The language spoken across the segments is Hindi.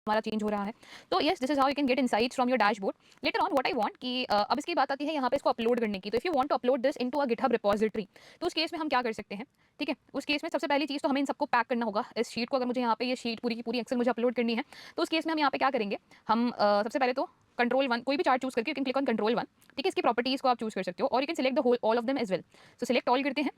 हमारा चेंज हो रहा है। तो yes, this is how you can get insights from your dashboard. Later on what I want कि अब इसकी बात आती है यहाँ पे इसको अपलोड करने की। तो if you want to upload this into a GitHub repository, तो उस केस में हम क्या कर सकते हैं? ठीक है, उस केस में सबसे पहली चीज़ तो हमें इन सबको पैक करना होगा। इस शीट को, अगर मुझे यहाँ पे ये शीट पूरी की पूरी एक्सेल मुझे अपलोड करनी है, तो उस केस में हम यहाँ पे क्या करेंगे? हम सबसे पहले तो कंट्रोल 1 कोई भी चार्ट चूज करके you can click on control 1। ठीक है, इसकी प्रॉपर्टीज को आप चूज कर सकते हो और you can select the whole all of them as well. So select all करते हैं,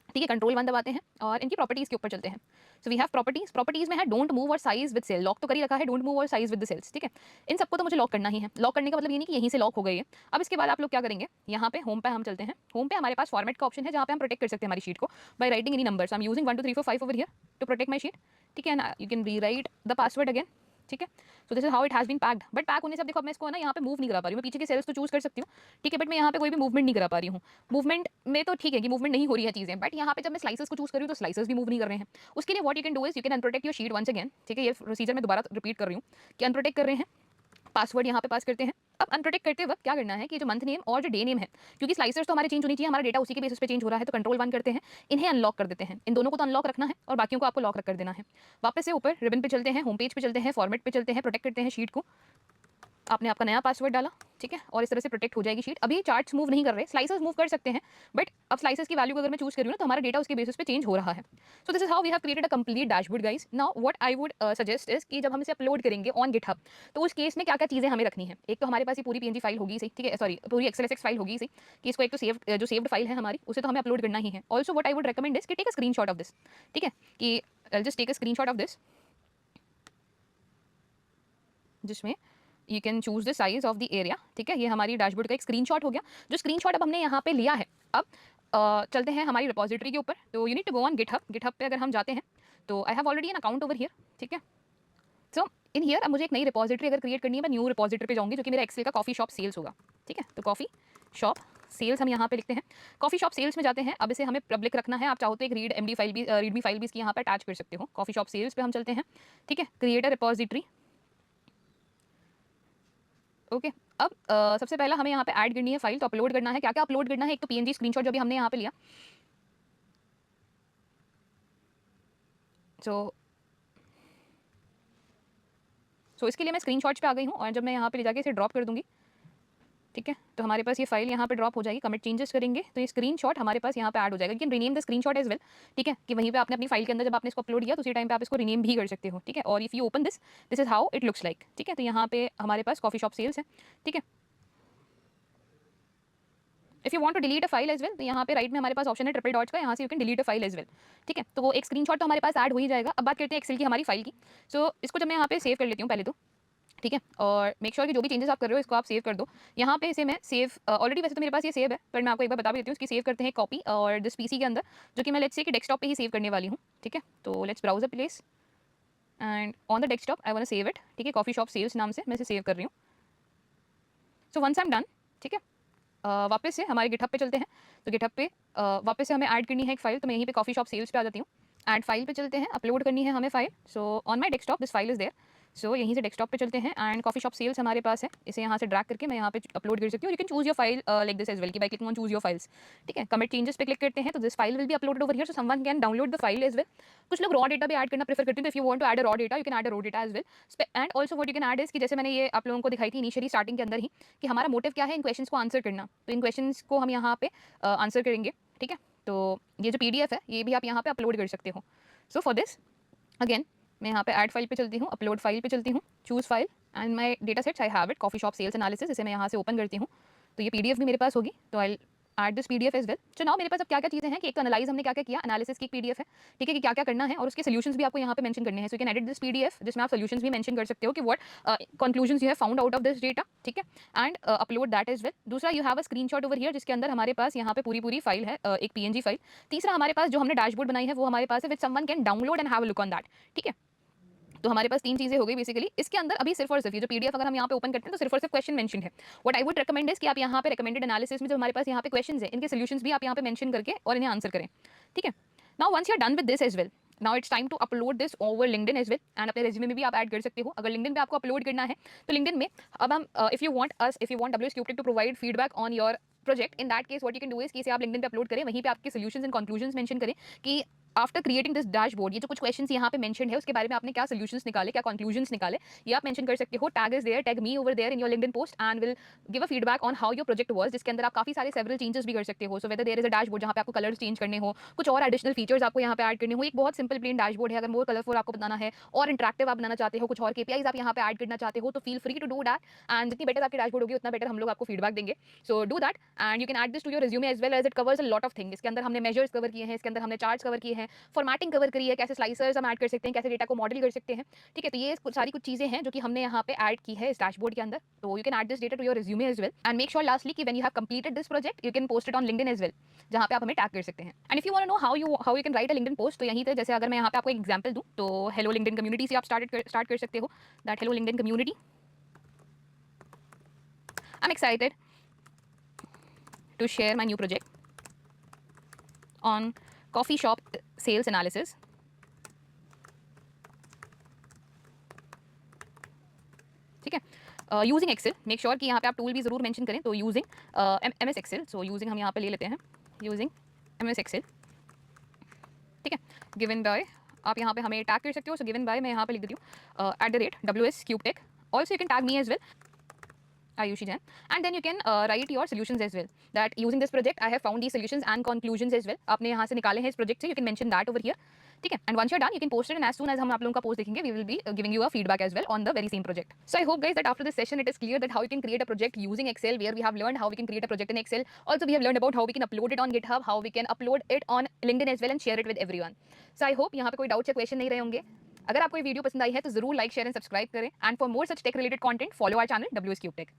ठीक है, कंट्रोल 1 दबाते हैं और इनकी प्रॉपर्टीज के ऊपर चलते हैं। So we have properties. Properties में है don't move or size with cell. Lock तो कर ही रखा है, don't move or size with the cells. ठीक है, इन सबको तो मुझे लॉक करना ही है। लॉक करने का मतलब ये नहीं कि यहीं से लॉक हो गई है। अब इसके बाद आप लोग क्या करेंगे? यहाँ पे होम पे हम चलते हैं। होम पे हमारे पास फॉर्मेट का ऑप्शन है, जहाँ पे हम प्रोटेक्ट कर सकते हैं हमारी शीट को by writing any numbers. I am using 1 2 3 4 5 over here to protect my sheet. ठीक है, you can rewrite the password again. ठीक है, so this is how it has been packed. But pack होने से अब देखो, अब मैं इसको ना यहाँ पे मूव नहीं करा पा रही हूँ। मैं पीछे के सेल्स तो चूज कर सकती हूँ, ठीक है, बट मैं यहाँ पे कोई भी मूवमेंट नहीं करा पा रही हूँ। मूवमेंट में तो ठीक है कि मूवमेंट नहीं हो रही है चीजें, बट यहाँ पे जब मैं स्लाइसेस को चूज कर रही हूँ तो स्लाइसेस भी मूव नहीं कर रहे हैं। उसके लिए what you can do is you can unprotect your sheet once again. ठीक है, ये प्रोसीजर मैं दोबारा रिपीट कर रही हूँ कि अनप्रोटेक्ट कर रहे हैं, पासवर्ड यहाँ पे पास करते हैं। अब अनप्रोटेक्ट करते वक्त क्या करना है कि जो मंथ नेम और जो डे नेम है, क्योंकि स्लाइसर्स तो हमारे चेंज होनी चाहिए, हमारा डेटा उसी के बेसिस पे चेंज हो रहा है, तो कंट्रोल 1 करते हैं, इन्हें अनलॉक कर देते हैं। इन दोनों को तो अनलॉक रखना है और बाकियों को आपको लॉक कर देना है। वापस से ऊपर रिबन पे चलते हैं, होम पेज पे चलते हैं, फॉर्मेट पे चलते हैं, प्रोटेक्ट करते हैं शीट को। आपने आपका नया पासवर्ड डाला, ठीक है, और इस तरह से प्रोटेक्ट हो जाएगी शीट। अभी चार्ट्स मूव नहीं कर रहे, स्लाइसेस मूव कर सकते हैं, बट अब स्लाइसेस की वैल्यू को अगर मैं चूज कर रही हूँ ना, तो हमारा डेटा उसके बेसिस पे चेंज हो रहा है। So this is how we have created a complete dashboard guys. Now what I would suggest is कि जब हम इसे अपलोड करेंगे ऑन गिटहब, तो उस केस में क्या क्या चीजें हमें रखनी है? एक तो हमारे पास ये पूरी पीएनजी फाइल होगी सही, ठीक है, सॉरी पूरी एक्सएलएसएक्स फाइल होगी सही, कि इसको एक तो सेव जो सेव्ड फाइल है हमारी, उसे तो हमें अपलोड करना ही है। Also what I would recommend is कि take a screenshot of this. ठीक है, कि just take a screenshot of this, जिसमें you can choose the size of the area. ठीक है, ये हमारी डैशबोर्ड का एक स्क्रीनशॉट हो गया। जो स्क्रीनशॉट अब हमने यहाँ पे लिया है, अब चलते हैं हमारी रिपोजिटरी के ऊपर। तो you need to go on GitHub. GitHub पे अगर हम जाते हैं तो I have already an account over here. ठीक है, सो इन हियर अब मुझे एक नई रिपोजिटरी अगर क्रिएट करनी है, मैं न्यू रिपोजिटरी पे जाऊंगी, जो कि मेरा एक्सेल का कॉफी शॉप सेल्स होगा। ठीक है, तो कॉफी शॉप सेल्स हम यहाँ पे लिखते हैं। कॉफी शॉप सेल्स में जाते हैं। अब इसे हमें पब्लिक रखना है। आप चाहो तो एक रीड एमडी फाइल भी रीडमी फाइल भी इसकी यहाँ पे अटैच कर सकते हो। कॉफी शॉप सेल्स पे हम चलते हैं। ठीक है, क्रिएट अ रिपोजिटरी। ओके, अब सबसे पहला हमें यहाँ पे ऐड करनी है फाइल। तो अपलोड करना है, क्या क्या अपलोड करना है? एक तो पीएनजी स्क्रीनशॉट जो भी हमने यहाँ पे लिया। सो इसके लिए मैं स्क्रीनशॉट्स पे आ गई हूँ और जब मैं यहाँ पे ले जाके इसे ड्रॉप कर दूंगी, ठीक है, तो हमारे पास ये फाइल यहाँ पे ड्रॉप हो जाएगी। कमिट चेंजेस करेंगे तो ये स्क्रीनशॉट हमारे पास यहाँ पे ऐड हो जाएगा। लेकिन rename the screenshot as well. ठीक है, कि वहीं पे आपने अपनी फाइल के अंदर जब आपने इसको अपलोड किया तो उसी टाइम पे आप इसको रीनेम भी कर सकते हो। ठीक है, और if you open this, this is how it looks like. ठीक है, तो यहाँ पे हमारे पास कॉफी शॉप सेल्स है। ठीक है, if you want to delete a file as well, तो यहाँ पे राइट में हमारे पास ऑप्शन है ट्रिपल डॉट्स का, यहाँ से you can delete a file as well. ठीक है, तो वो एक स्क्रीनशॉट तो हमारे पास ऐड हो ही जाएगा। अब बात करते हैं एक्सेल की हमारी फाइल की। सो इसको जब मैं यहाँ पे सेव कर लेती हूँ पहले तो, ठीक है, और मेक श्योर कि जो भी चेंजेस आप कर रहे हो इसको आप सेव कर दो। यहाँ पे इसे मैं सेव ऑलरेडी, वैसे तो मेरे पास ये सेव है, पर मैं आपको एक बार बता भी देती हूँ। इसकी सेव करते हैं कॉपी और दिस पीसी के अंदर, जो कि मैं लेट्स से कि डेस्कटॉप पे ही सेव करने वाली हूँ। ठीक है, तो let's browse a place and on the desktop I want to save it. ठीक है, कॉफी शॉप सेल्स नाम से मैं इसे सेव कर रही हूँ। So once I am done, ठीक है, वापस से हमारे गिटहब पे चलते हैं। तो गिटहब पे वापस से हमें ऐड करनी है एक फाइल। तो मैं यहीं पे कॉफी शॉप सेल्स पे आ जाती हूँ। ऐड फाइल पे चलते हैं, अपलोड करनी है हमें file. So on my desktop this file is there. सो यहीं से डेस्कटॉप पे चलते हैं एंड कॉफी शॉप सेल्स हमारे पास है। इसे यहाँ से ड्रैग करके मैं यहाँ पे अपलोड कर सकती हूँ। You can choose your file like this as well, कि by clicking on choose your files. ठीक है, कमिट चेंजेस पे क्लिक करते हैं तो this file will be uploaded over here, so someone can download the file as well. कुछ लोग रॉ डेटा भी ऐड करना प्रेफर करते हैं। तो if you want to add a raw data, you can add a raw data as well. And also what you can add is कि जैसे मैंने ये आप लोगों को दिखाई थी इनिशियली स्टार्टिंग के अंदर ही, कि हमारा मोटिव क्या है इन क्वेश्चंस को आंसर करना। तो इन क्वेश्चंस को हम यहाँ पे आंसर करेंगे। ठीक है, तो ये जो पीडीएफ है ये भी आप यहाँ पे अपलोड कर सकते हो। सो फॉर दिस अगेन मैं यहाँ पे ऐड फाइल पे चलती हूँ, अपलोड फाइल पे चलती हूँ, choose file and my data sets I have it, coffee shop sales analysis. इसे मैं यहाँ से ओपन करती हूँ तो ये पीडीएफ भी मेरे पास होगी। तो I add this PDF as well. So now मेरे पास अब क्या क्या चीज़ें हैं कि एक तो एनालाइज हमने क्या क्या किया, एनालिसिस की एक पीडीएफ है। ठीक है, कि क्या क्या करना है और उसके सोल्यूशंस भी आपको यहाँ पे मेंशन करने हैं। So you can edit this PDF, जिसमें आप सोल्यूशंस भी मेंशन कर सकते हो कि what conclusions you have found out of this data. ठीक है, and upload that as well. दूसरा you have a screenshot over here, जिसके अंदर हमारे पास यहाँ पे पूरी पूरी फाइल है, एक पीएनजी फाइल। तीसरा हमारे पास जो हमने डैशबोर्ड बनाई है वो हमारे पास है, विच someone can download and have a look on that. ठीक है, तो हमारे पास तीन चीजें हो गई बेसिकली। इसके अंदर अभी सिर्फ और सिर्फ ये जो पीडीएफ अगर हम यहाँ पे ओपन करते हैं तो सिर्फ और सिर्फ क्वेश्चन मेंशन है। What I would recommend is कि आप यहाँ पे रिकमेंडेड एनालिसिस में जो हमारे पास यहाँ पे क्वेश्चंस है, इनके सॉल्यूशंस भी आप यहाँ पे मेंशन करके और इन्हें आंसर करें। ठीक है, now once you are done with this as well, now it's time to upload this over LinkedIn as well. And अपने रेज्यूमे में भी आप ऐड कर सकते हो। अगर लिंक्डइन पे आपको अपलोड करना है तो लिंक्डइन में अब हम if you want WS Cube Tech to provide feedback on your project, in that case what you can do is कि इसे आप लिंक्डइन पे अपलोड करें, वहीं पे आपके सॉल्यूशंस एंड कंक्लूजंस मेंशन करें कि आफ्टर क्रिएटिंग दिस डैशबोर्ड, ये जो कुछ क्वेश्चंस यहाँ पे मेंशन्ड है उसके बारे में आपने क्या सॉल्यूशंस निकाले, क्या कंक्लूजन्स निकाले, ये आप मेंशन कर सकते हो। Tag is there, tag me over there in your LinkedIn post and will give a feedback on how your project was, जिसके अंदर आप काफी सारे सेवरल चेंजेस भी कर सकते हो। So whether there is a dashboard जहाँ पे आपको कलर्स चेंज करने हो, कुछ और एडिशनल फीचर्स आपको यहाँ पे ऐड करने हो। एक बहुत सिंपल प्लेन डैशबोर्ड है, अगर मोर कलरफुल आपको बनाना है और इंटरेक्टिव आप बनाना चाहते हो, कुछ और केपीआईज आप यहाँ पे ऐड करना चाहते हो, तो feel free to do that. And जितनी बेटर आपकी डैशबोर्ड होगी उतना बेटर हम लोग आपको फीडबैक देंगे। So do that and you can add this to your resume as well, as it covers a lot of things. इसके अंदर हमने मेजर्स कवर किए हैं, इसके अंदर हमने चार्ट्स कवर किए हैं, फॉर्मेटिंग कवर करी है, कैसे स्लाइसर्स हम ऐड कर सकते हैं, कैसे डेटा को मॉडल कर सकते हैं। ठीक है, तो ये सारी कुछ चीजें हैं जो कि हमने यहाँ पे ऐड की है इस डैशबोर्ड के अंदर। तो you can add this data to your resume as well and make sure lastly कि when you have completed this project you can post it on LinkedIn as well, जहाँ पे आप हमें टैग कर सकते हैं। And if you want to know how you can write a LinkedIn post, तो यहीं पे जैसे अगर मैं यहाँ पे आपको एक एग्जांपल दूं, तो हेलो लिंक्डइन कम्युनिटी से आप स्टार्ट कर सकते हो। That hello LinkedIn community, I am excited to share my new project on coffee shop sales analysis. ठीक है, यूजिंग एक्सेल, मेक श्योर कि यहाँ पे आप टूल भी जरूर मेंशन करें। तो using M S Excel, so using हम यहाँ पे ले लेते हैं यूजिंग एम एस एक्सेल। ठीक है, गिवन बाय आप यहाँ पे हमें टैग कर सकते हो। सो गिवन बाय मैं यहाँ पे लिख देती हूँ @WS Cube Tech। Also you can tag me as well, Ayushi Jain, and then you can write your solutions as well. That using this project I have found these solutions and conclusions as well. आपने यहाँ से निकाले हैं इस प्रोजेक्ट से, you can mention that over here. ठीक है, and once you're done you can post it, and as soon as हम आप लोगों का पोस्ट देखेंगे we will be giving you a feedback as well on the very same project. So I hope guys that after this session it is clear that how you can create a project using Excel, where we have learned how we can create a project in Excel. Also we have learned about how we can upload it on GitHub, how we can upload it on LinkedIn as well and share it with everyone. So I hope यहाँ पे कोई डाउट या क्वेश्चन नहीं रहे होंगे। अगर आपको ये वीडियो पसंद आई है तो जरूर लाइक शेयर एंड सब्सक्राइब करें, and for more such tech related content follow our channel WS Cube Tech।